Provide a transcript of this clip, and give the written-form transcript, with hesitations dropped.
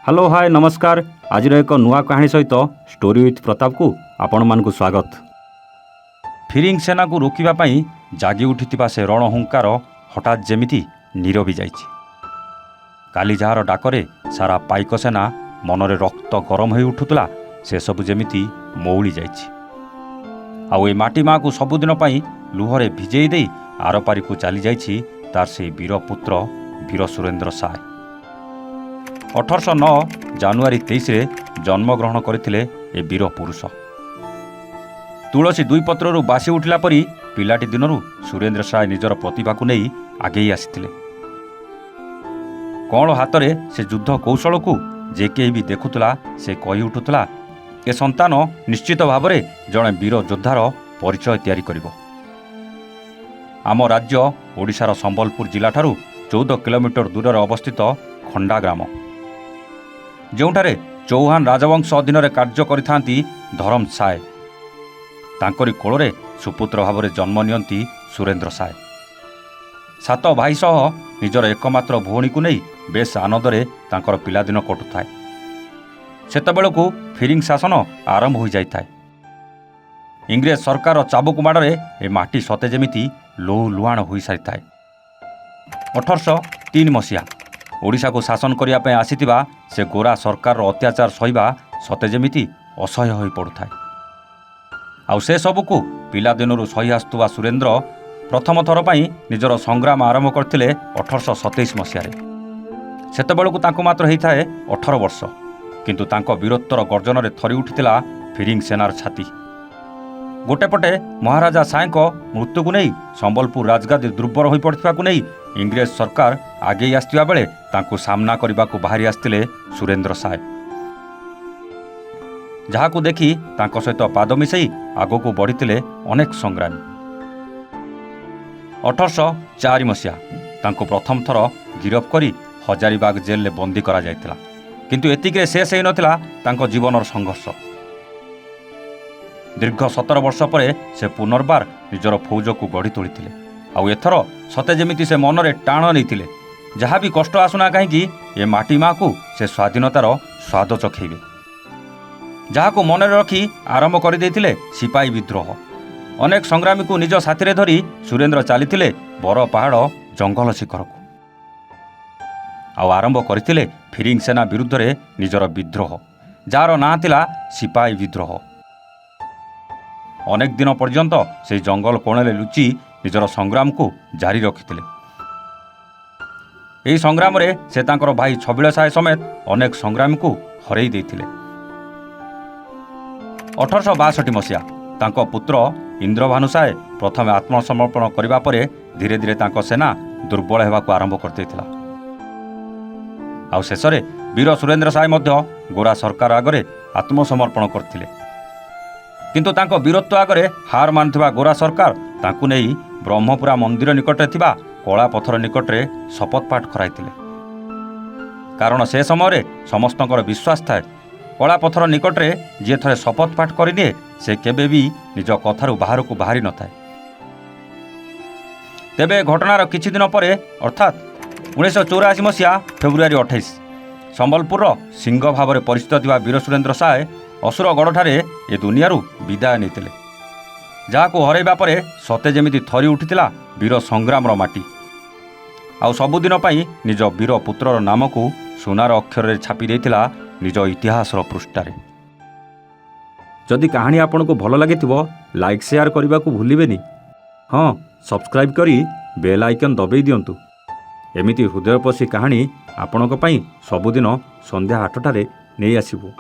Hello hi नमस्कार। आज एक नुआ कहानी सहित स्टोरी विथ प्रताप को आपण मानकु स्वागत। फिरिंग सेना को रोकिबा पई जागी उठिथिबा से रणहुंकार हठात जेमिति नीरवी जाइछि। काली जार डाकरे सारा पाइक सेना मनरे रक्त गरम होई उठुतला से सब जेमिति मौली जाइछि। आउ ए माटी माँ को सबुदिन पई लुहरे भिजेई देई आरपारी को चली जाइछि तार से वीर पुत्र वीर सुरेंद्र साय। 1809 जानुआरी 23 रे जन्मग्रहण करथिले ए वीर पुरुष। तुलसी दुई पत्रु बासी उठिला परी पिलाटी दिनरू सुरेंद्र साय निजर प्रतिभा को नहीं आगे आसिथिले। कौन हातरे से युद्ध कौशल को जे के भी देखुतला से कही उठुतला ए संतान निश्चित भावरे जड़े वीर योद्धार परिचय तैयारी करिवो। आम राज्य ओडिशार संबलपुर जिला ठारू 14 किलोमीटर दूर अवस्थित खंडा ग्राम, जोठारे चौहान राजवंश अधीन कार्य करिथांती धरम साय। तांकरी कोଳରେ सुपुत्र भाव जन्म नियंती सुरेंद्र साय। 7 भाई सह निजर एकमात्र भौणी को नहीं बेस आनंदरे तांकर पिलादिन कटुଥାଏ। सेतबेलकु फिरिंग शासन आरंभ हो जाए। इंग्रेज सरकार चाबुक माड़े ए माटी सते जेमिति लोहु लुहाण हो सारी थाए। 1803 मसीहा ओडिशा को शासन करने आसीथिबा से गोरा सरकार अत्याचार सहिबा सते जेमिति असह्य हो पड़ुଥାଏ। आउ से सबको पिलादिनरू सही आसुवा सुरेंद्र प्रथम थर पर निजर संग्राम आरंभ करथिले 1827 मसीह। सेतबेलकु तांको मात्र होइथाए 18 वर्ष, किंतु तांको वीरत्वर गर्जन रे थरी उठिथिला फिरिंग सेनार छाती। गोटेपटे महाराजा सायक मृत्यु को नहीं संबलपुर राजगादी दुर्बर हो पड़ता को नहीं इंग्रेज सरकार आगे आसथिबा बेले तांको सामना करने को बाहरी आसथिले सुरेंद्र साय। जहाकू देखी तांको सहित पाद मिसई आगो को बढ़ीथिले अनेक संग्रामी। 1804 मसीहा तांको प्रथम थर गिरफ करी हजारीबाग जेल में बंदी करा जायतिला, किंतु एतिके शेष होई नथिला तांको जीवनर संघर्ष। दीर्घ 17 वर्ष पर से पुनर्बार निजर फौज को गढ़ी तोड़िथिले। आउ एथर सते जेमिति से मनरे टाण नैथिले जहाँ भी कष्ट आसुना कहीं ए माटी माँ को से स्वाधीनतार स्वाद चखेबे। जहाँ को मन रखी आरंभ कर देथिले सिपाही विद्रोह। अनेक संग्रामी को निज साथी धरी सुरेंद्र चली बर पहाड़ जंगल शिखर को आउ आरंभ करथिले फिरिंग सेना विरुद्ध रे निजर विद्रोह, जार ना थिला सिपाही विद्रोह। अनेक दिन पर्यंत से जंगल कोणे लुचि निजर संग्राम को जारी रखिथिले। एही संग्राम रे से तांकर भाई छबिल साय समेत अनेक संग्रामी को हरई देथिले। 1862 मसीहा तांको पुत्र इंद्रभानु साय प्रथमे आत्मसमर्पण करिबा परे धीरे धीरे तांको सेना दुर्बल हेबाकू आरंभ करतेथिला। आउ शेषरे वीर सुरेंद्र साय मध्य गोरा सरकार आगरे आत्मसमर्पण करथिले, किंतु तांको वीरत्व आगरे हार मानुथिबा गोरा सरकार तांकु नहीं ब्रह्मपुरा मंदिर निकटरे थिबा कला पथर निकटरे शपथ पाठ कराइथिले। कारण से समय समस्तंकर विश्वास थाए कला पथर निकटरे जे थरे शपथ पाठ करिनिए से केबे भी निज कथारु बाहर को बाहरी न थाए। तेबे घटनार किछि दिन परे अर्थात 1984 मसीहा फेब्रुआरी 28 संबलपुर सिंह भाव में परिचित थिबा वीर सुरेंद्र साय असुरगढ़ ठारे ए दुनियारू विदाय नेतिले। जहाको हरैबा परे सते जेमिति थरी उठिथिला वीर संग्रामर माटी। आउ सबुदिन पई निज वीर पुत्रर नाम को सुनार अक्षर छापी देथिला निज इतिहासर पृष्ठारे। जदि कहानी आपन को भल लागिथिबो लाइक शेयर करबा को भूलिबेनी। हाँ, सब्सक्राइब करी बेल आइकन दबेई दियंतु। एमिति हृदयपसी कहानी आपणक पई सबुदिन संध्या 8टारे नहीं आसिबो।